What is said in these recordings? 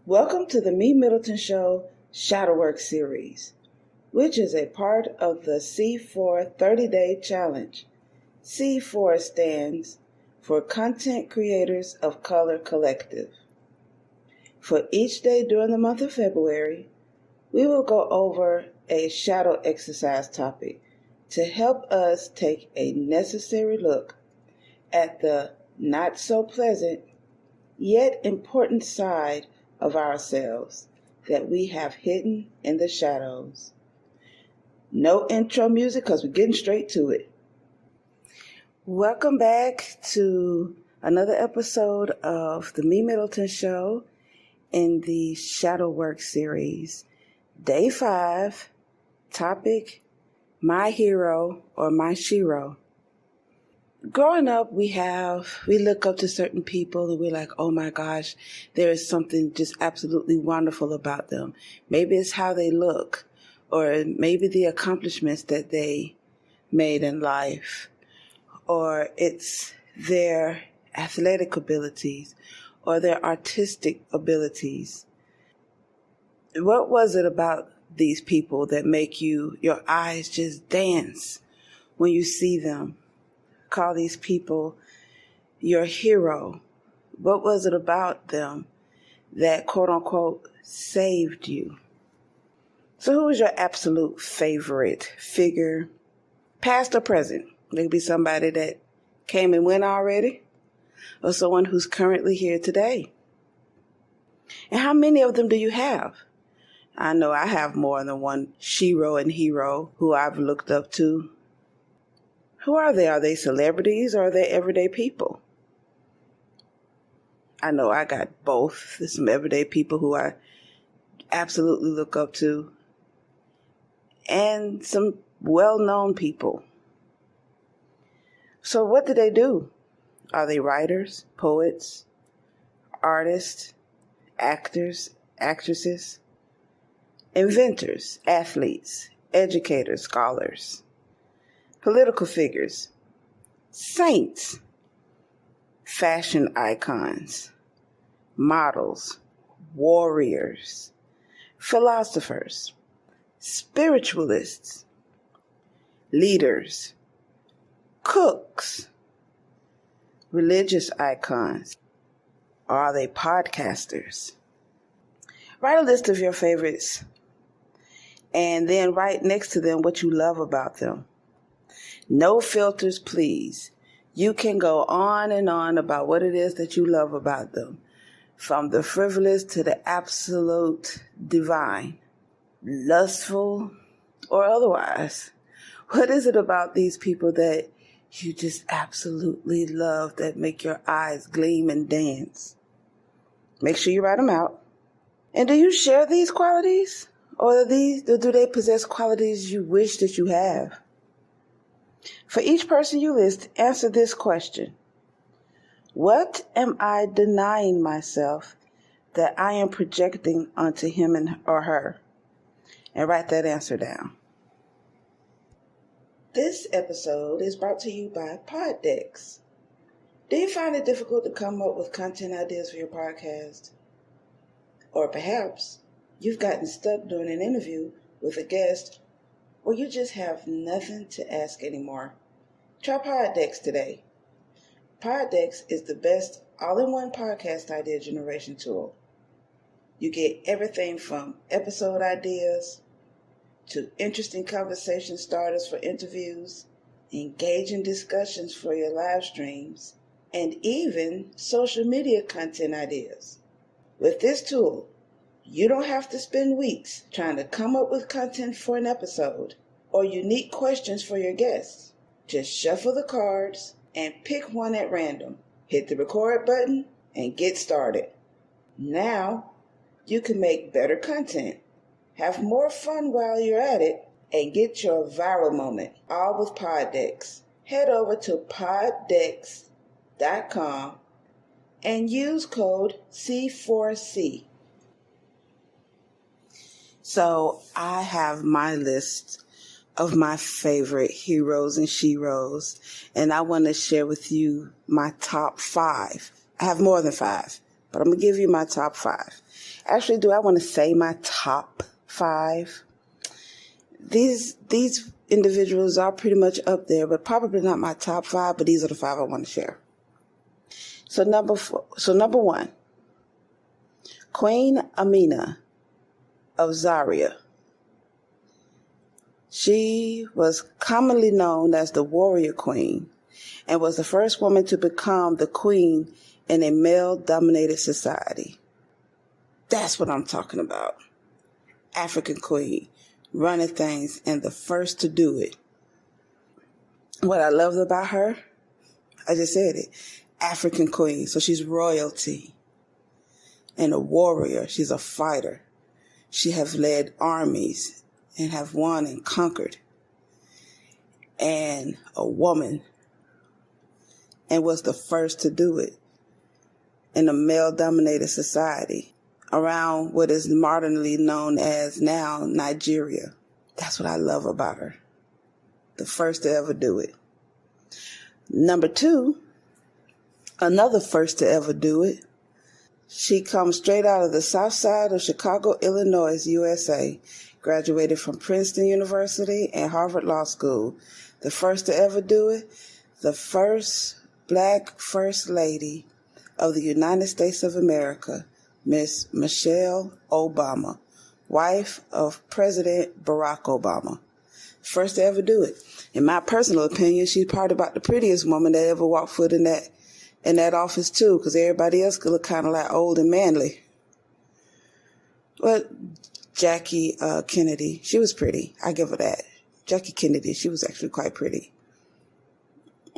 Welcome to the MeMyddleton Show Shadowwork series, which is a part of the C4 30-Day Challenge. C4 stands for Content Creators of Color Collective. For each day during the month of February, we will go over a shadow exercise topic to help us take a necessary look at the not so pleasant yet important side of ourselves that we have hidden in the shadows. No intro music because we're getting straight to it. Welcome back to another episode of the MeMyddleton Show in the Shadow Work series. Day 5, topic, my hero or my Shero. Growing up, we look up to certain people and we're like, oh my gosh, there is something just absolutely wonderful about them. Maybe it's how they look, or maybe the accomplishments that they made in life, or it's their athletic abilities or their artistic abilities. What was it about these people that make your eyes just dance when you see them? Call these people your hero. What was it about them that quote unquote saved you? So who is your absolute favorite figure, past or present? It could be somebody that came and went already, or someone who's currently here today. And how many of them do you have? I know I have more than one Shero and hero who I've looked up to. Who are they? Are they celebrities or are they everyday people? I know I got both. There's some everyday people who I absolutely look up to, and some well-known people. So what do they do? Are they writers, poets, artists, actors, actresses, inventors, athletes, educators, scholars, political figures, saints, fashion icons, models, warriors, philosophers, spiritualists, leaders, cooks, religious icons? Or are they podcasters? Write a list of your favorites and then write next to them what you love about them. No filters, please. You can go on and on about what it is that you love about them, from the frivolous to the absolute divine, lustful or otherwise. What is it about these people that you just absolutely love, that make your eyes gleam and dance? Make sure you write them out. And do you share these qualities? Or do they possess qualities you wish that you have? For each person you list, answer this question. What am I denying myself that I am projecting onto him or her? And write that answer down. This episode is brought to you by Poddex. Do you find it difficult to come up with content ideas for your podcast? Or perhaps you've gotten stuck doing an interview with a guest, or you just have nothing to ask anymore? Try Poddex today. Poddex is the best all-in-one podcast idea generation tool. You get everything from episode ideas to interesting conversation starters for interviews, engaging discussions for your live streams, and even social media content ideas. With this tool, you don't have to spend weeks trying to come up with content for an episode or unique questions for your guests. Just shuffle the cards and pick one at random. Hit the record button and get started. Now, you can make better content, have more fun while you're at it, and get your viral moment, all with Poddex. Head over to poddex.com and use code C4C. So I have my list of my favorite heroes and sheros, and I want to share with you my top 5. I have more than 5, but but I'm going to give you my top 5. Actually, do I want to say my top 5? These individuals are pretty much up there, but probably not my top 5, but these are the 5 I want to share. So number 1, Queen Amina of Zaria. She was commonly known as the warrior queen and was the first woman to become the queen in a male-dominated society. That's what I'm talking about. African queen, running things, and the first to do it. What I loved about her, I just said it, African queen. So she's royalty and a warrior. She's a fighter. She has led armies and have won and conquered. And a woman, and was the first to do it in a male-dominated society around what is modernly known as now Nigeria. That's what I love about her. The first to ever do it. Number 2, another first to ever do it. She comes straight out of the south side of Chicago, Illinois, USA. Graduated from Princeton University and Harvard Law School. The first to ever do it. The first Black First Lady of the United States of America, Miss Michelle Obama, wife of President Barack Obama. First to ever do it. In my personal opinion, she's probably about the prettiest woman that ever walked foot in that office too, because everybody else could look kind of like old and manly. But Jackie Kennedy, she was pretty. I give her that. Jackie Kennedy, she was actually quite pretty.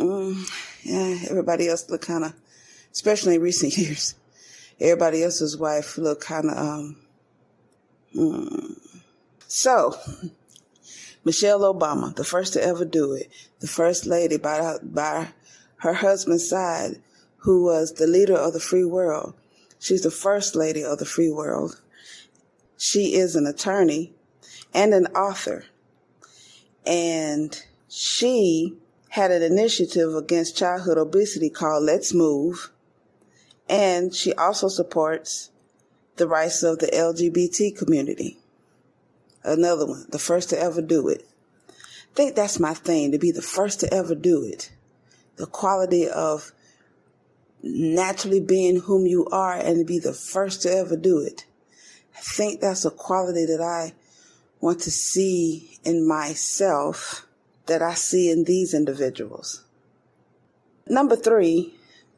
Yeah, everybody else looked kind of, especially in recent years, everybody else's wife looked kind of, So, Michelle Obama, the first to ever do it, the first lady by her husband's side, who was the leader of the free world. She's the first lady of the free world. She is an attorney and an author. And she had an initiative against childhood obesity called Let's Move. And she also supports the rights of the LGBT community. Another one, the first to ever do it. I think that's my thing, to be the first to ever do it. The quality of naturally being whom you are and to be the first to ever do it. I think that's a quality that I want to see in myself, that I see in these individuals. Number 3,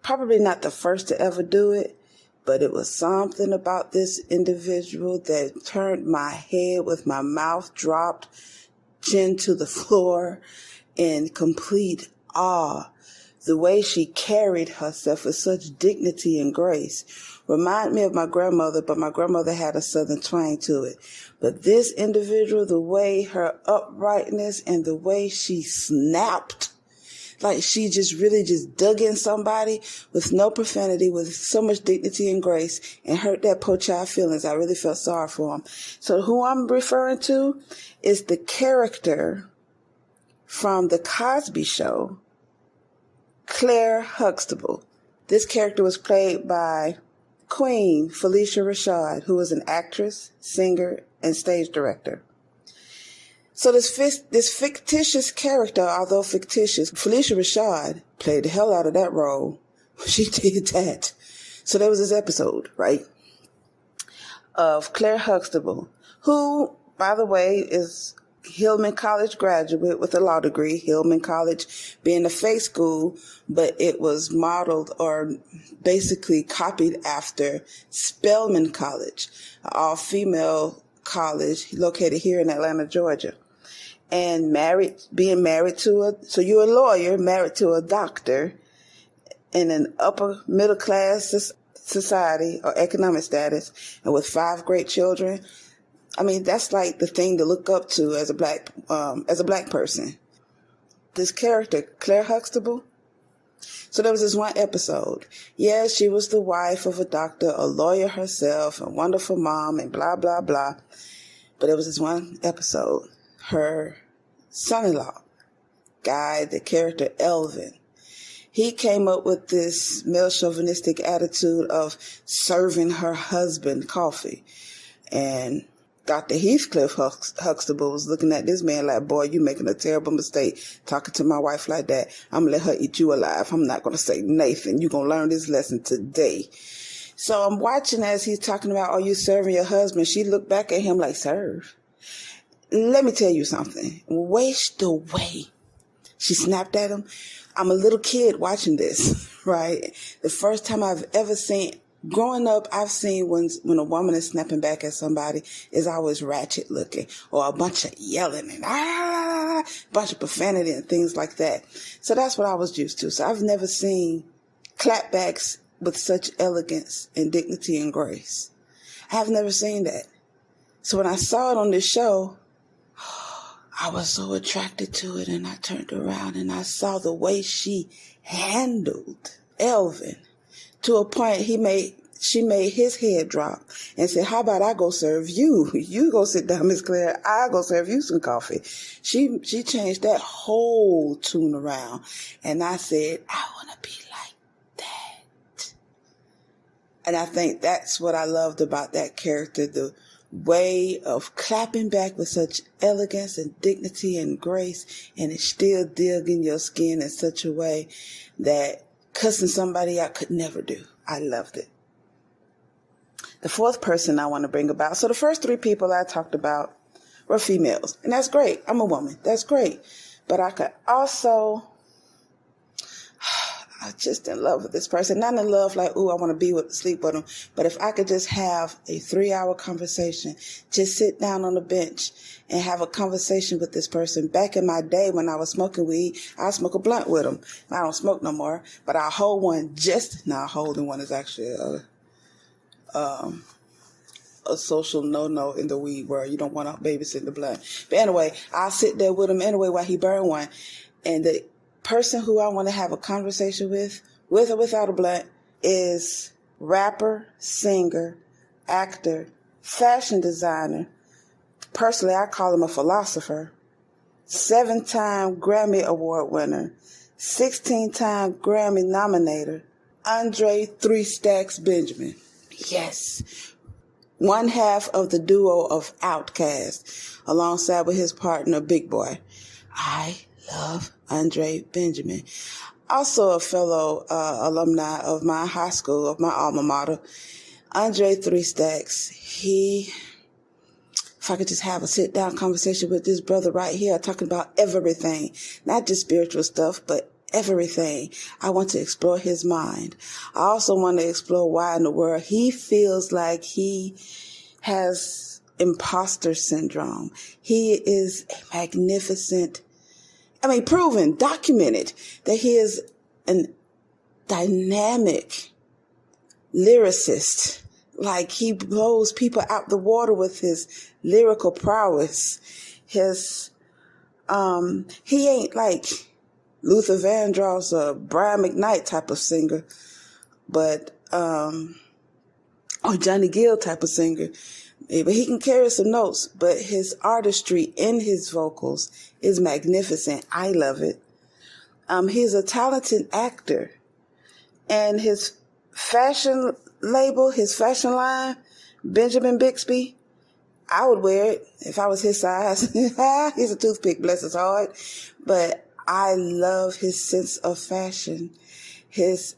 probably not the first to ever do it, but it was something about this individual that turned my head with my mouth dropped, chin to the floor, in complete awe. The way she carried herself with such dignity and grace remind me of my grandmother, but my grandmother had a southern twang to it. But this individual, the way her uprightness and the way she snapped, like she just really just dug in somebody with no profanity, with so much dignity and grace, and hurt that poor child feelings. I really felt sorry for him. So who I'm referring to is the character from The Cosby Show, Claire Huxtable. This character was played by Queen Felicia Rashad, who was an actress, singer, and stage director. So this fictitious character, although fictitious, Felicia Rashad played the hell out of that role. She did that. So there was this episode, right, of Claire Huxtable, who, by the way, is Hillman College graduate with a law degree. Hillman College being a fake school, but it was modeled or basically copied after Spelman College, an all-female college located here in Atlanta, Georgia. And being married to so you're a lawyer, married to a doctor in an upper middle class society or economic status, and with 5 great children. I mean, that's like the thing to look up to as a black person. This character, Claire Huxtable. So there was this one episode. Yeah, she was the wife of a doctor, a lawyer herself, a wonderful mom, and blah, blah, blah. But there was this one episode. Her son-in-law, Guy, the character Elvin, he came up with this male chauvinistic attitude of serving her husband coffee. And Dr. Heathcliff Huxtable was looking at this man like, boy, you making a terrible mistake talking to my wife like that. I'm going to let her eat you alive. I'm not going to say Nathan. You're going to learn this lesson today. So I'm watching as he's talking about, are you serving your husband? She looked back at him like, serve? Let me tell you something. Waste away. She snapped at him. I'm a little kid watching this, right? The first time I've ever seen, growing up, I've seen when a woman is snapping back at somebody, is always ratchet looking, or a bunch of yelling and a bunch of profanity and things like that. So that's what I was used to. So I've never seen clapbacks with such elegance and dignity and grace. I've never seen that. So when I saw it on this show, I was so attracted to it, and I turned around and I saw the way she handled Elvin to a point she made his head drop and said, how about I go serve you? You go sit down, Miss Claire. I'll go serve you some coffee. She changed that whole tune around. And I said, I want to be like that. And I think that's what I loved about that character, the way of clapping back with such elegance and dignity and grace, and it's still digging your skin in such a way that cussing somebody out could never do. I loved it. The fourth person I want to bring about. So the first three people I talked about were females, and that's great. I'm a woman. That's great. But I could also, I just in love with this person. Not in love like, ooh, I want to sleep with him. But if I could just have a 3-hour conversation, just sit down on the bench and have a conversation with this person. Back in my day when I was smoking weed, I'd smoke a blunt with them. I don't smoke no more, but I'll hold one holding one is actually a social no-no in the weed world. You don't want to babysit the blunt. But anyway, I'll sit there with him anyway while he burn one. And the person who I want to have a conversation with or without a blunt, is rapper, singer, actor, fashion designer. Personally, I call him a philosopher. 7-time Grammy Award winner, 16-time Grammy nominator, Andre 3 Stacks Benjamin. Yes, one half of the duo of Outkast, alongside with his partner, Big Boy. I love Andre Benjamin. Also a fellow alumni of my high school, of my alma mater, Andre 3 Stacks. If I could just have a sit-down conversation with this brother right here, talking about everything, not just spiritual stuff, but everything. I want to explore his mind. I also want to explore why in the world he feels like he has imposter syndrome. He is a magnificent, proven, documented that he is a dynamic lyricist. Like, he blows people out the water with his lyrical prowess. He ain't like Luther Vandross or Brian McKnight type of singer, but or Johnny Gill type of singer. But he can carry some notes, but his artistry in his vocals is magnificent. I love it. He's a talented actor, and his fashion label, his fashion line, Benjamin Bixby, I would wear it if I was his size. He's a toothpick, bless his heart. But I love his sense of fashion, his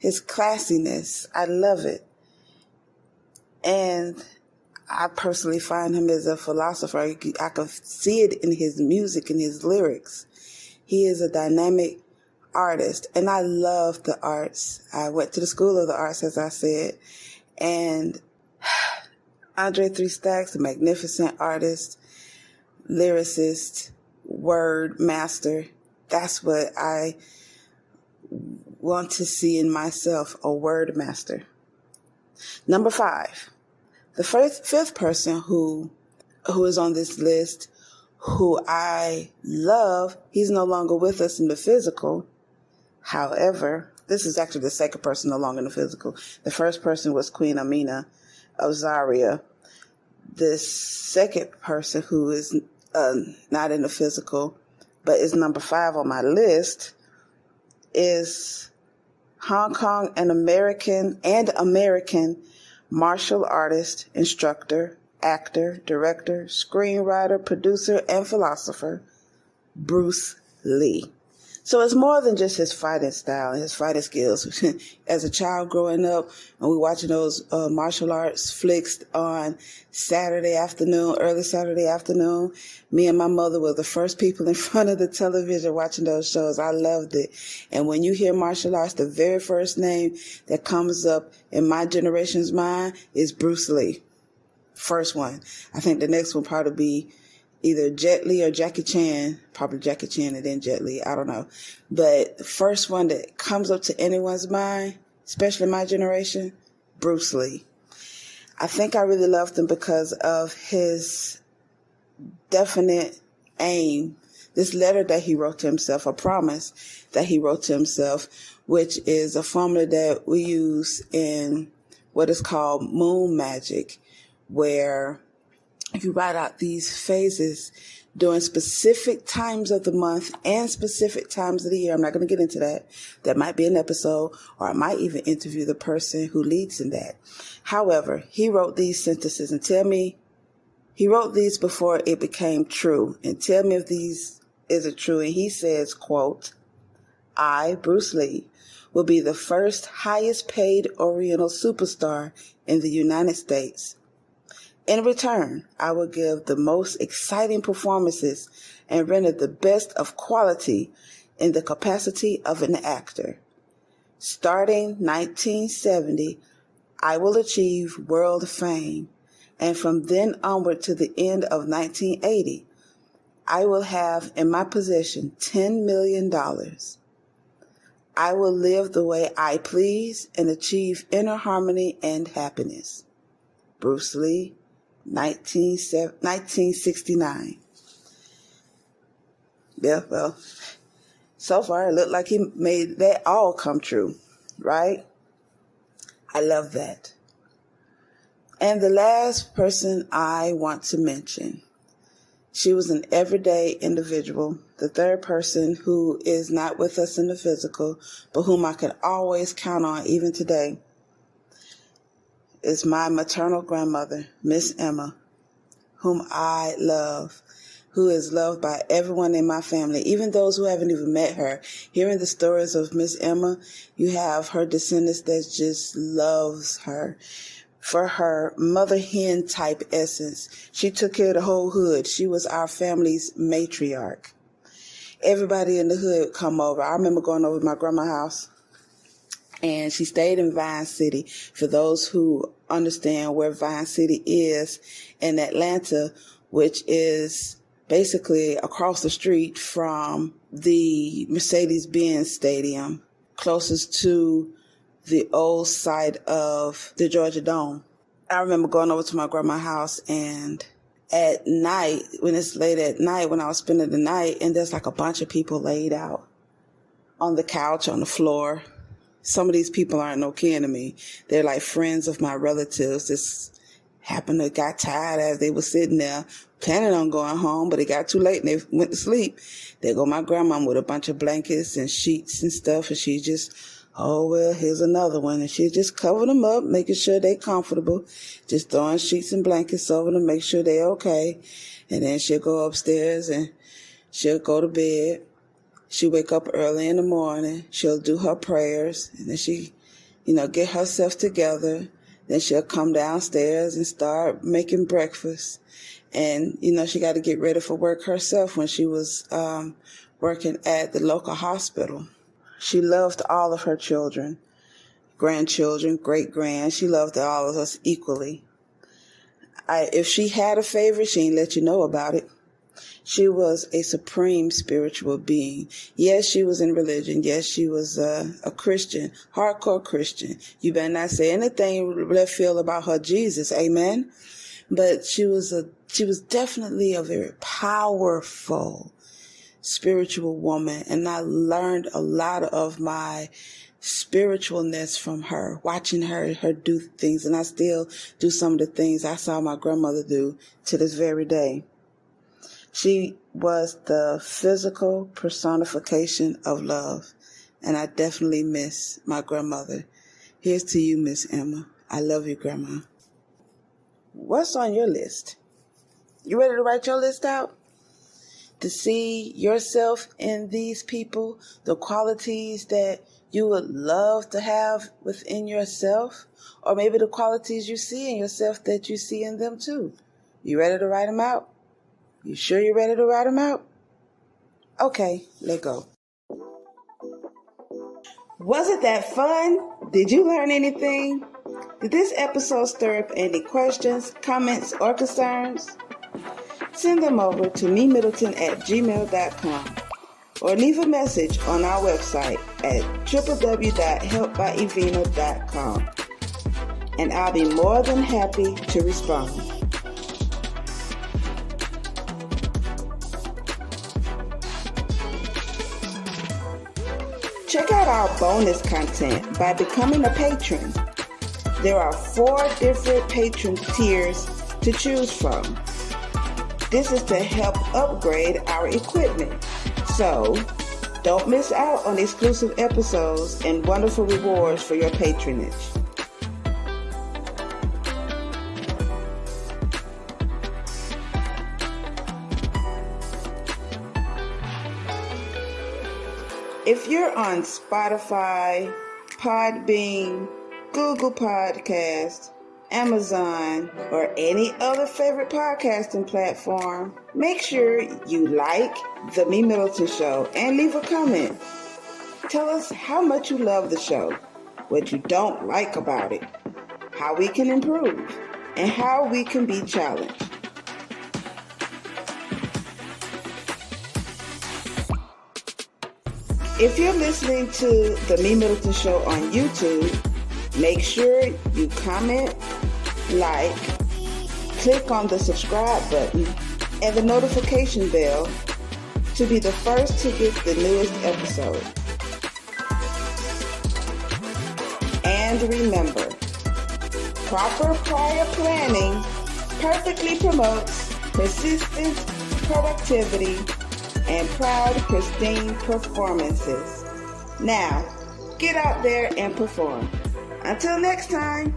classiness. I love it. And I personally find him as a philosopher. I can see it in his music and his lyrics. He is a dynamic artist, and I love the arts. I went to the School of the Arts, as I said, and Andre 3 Stacks, a magnificent artist, lyricist, word master. That's what I want to see in myself, a word master. Number 5, the fifth person who is on this list, who I love. He's no longer with us in the physical. However, this is actually the second person no longer in the physical. The first person was Queen Amina of Zaria. The second person who is not in the physical, but is number 5 on my list, is Hong Kong and American martial artist, instructor, actor, director, screenwriter, producer, and philosopher, Bruce Lee. So it's more than just his fighting style and his fighting skills. As a child growing up, and we watching those martial arts flicks on early Saturday afternoon, me and my mother were the first people in front of the television watching those shows. I loved it. And when you hear martial arts, the very first name that comes up in my generation's mind is Bruce Lee. First one. I think the next one probably be either Jet Li or Jackie Chan, probably Jackie Chan and then Jet Li, I don't know. But the first one that comes up to anyone's mind, especially my generation, Bruce Lee. I think I really loved him because of his definite aim, this letter that he wrote to himself, a promise that he wrote to himself, which is a formula that we use in what is called moon magic, where you write out these phases during specific times of the month and specific times of the year. I'm not going to get into that. That might be an episode, or I might even interview the person who leads in that. However, he wrote these sentences and he wrote these before it became true. And tell me if these isn't true. And he says, quote, I, Bruce Lee, will be the first highest paid Oriental superstar in the United States. In return, I will give the most exciting performances and render the best of quality in the capacity of an actor. Starting 1970, I will achieve world fame, and from then onward to the end of 1980, I will have in my possession $10 million. I will live the way I please and achieve inner harmony and happiness. Bruce Lee, 1969. Yeah, well, so far it looked like he made that all come true, right? I love that. And the last person I want to mention, she was an everyday individual, the third person who is not with us in the physical, but whom I can always count on even today, is my maternal grandmother, Miss Emma, whom I love, who is loved by everyone in my family, even those who haven't even met her. Hearing the stories of Miss Emma, you have her descendants that just loves her. For her mother hen type essence, she took care of the whole hood. She was our family's matriarch. Everybody in the hood would come over. I remember going over to my grandma's house, and she stayed in Vine City. For those who understand where Vine City is in Atlanta, which is basically across the street from the Mercedes-Benz Stadium, closest to the old site of the Georgia Dome. I remember going over to my grandma's house, and at night, when it's late at night, when I was spending the night, and there's like a bunch of people laid out on the couch, on the floor. Some of these people aren't no kin to me. They're like friends of my relatives. This happened to got tired as they were sitting there planning on going home, but it got too late and they went to sleep. There go my grandma with a bunch of blankets and sheets and stuff, and she just, oh, well, here's another one. And she just covered them up, making sure they're comfortable, just throwing sheets and blankets over them, make sure they're okay. And then she'll go upstairs and she'll go to bed. She'll wake up early in the morning. She'll do her prayers, and then she, get herself together. Then she'll come downstairs and start making breakfast. And, she got to get ready for work herself when she was working at the local hospital. She loved all of her children, grandchildren, great-grand. She loved all of us equally. If she had a favorite, she ain't let you know about it. She was a supreme spiritual being. Yes, she was in religion. Yes, she was a Christian, hardcore Christian. You better not say anything left field about her Jesus. Amen. But she was definitely a very powerful spiritual woman. And I learned a lot of my spiritualness from her, watching her do things. And I still do some of the things I saw my grandmother do to this very day. She was the physical personification of love. and I definitely miss my grandmother. Here's to you, Miss Emma. I love you, Grandma. What's on your list? You ready to write your list out? To see yourself in these people, the qualities that you would love to have within yourself, or maybe the qualities you see in yourself that you see in them too. You ready to write them out? You sure you're ready to write them out? Okay, let go. Was it that fun? Did you learn anything? Did this episode stir up any questions, comments, or concerns? Send them over to MeMyddleton@gmail.com or leave a message on our website at www.helpbyevina.com, and I'll be more than happy to respond. Check out our bonus content by becoming a patron. There are 4 different patron tiers to choose from. This is to help upgrade our equipment. So, don't miss out on exclusive episodes and wonderful rewards for your patronage. If you're on Spotify, Podbean, Google Podcasts, Amazon, or any other favorite podcasting platform, make sure you like The MeMyddleton Show and leave a comment. Tell us how much you love the show, what you don't like about it, how we can improve, and how we can be challenged. If you're listening to The MeMyddleton Show on YouTube, make sure you comment, like, click on the subscribe button and the notification bell to be the first to get the newest episode. And remember, proper prior planning perfectly promotes persistent productivity and proud, pristine performances. Now, get out there and perform. Until next time.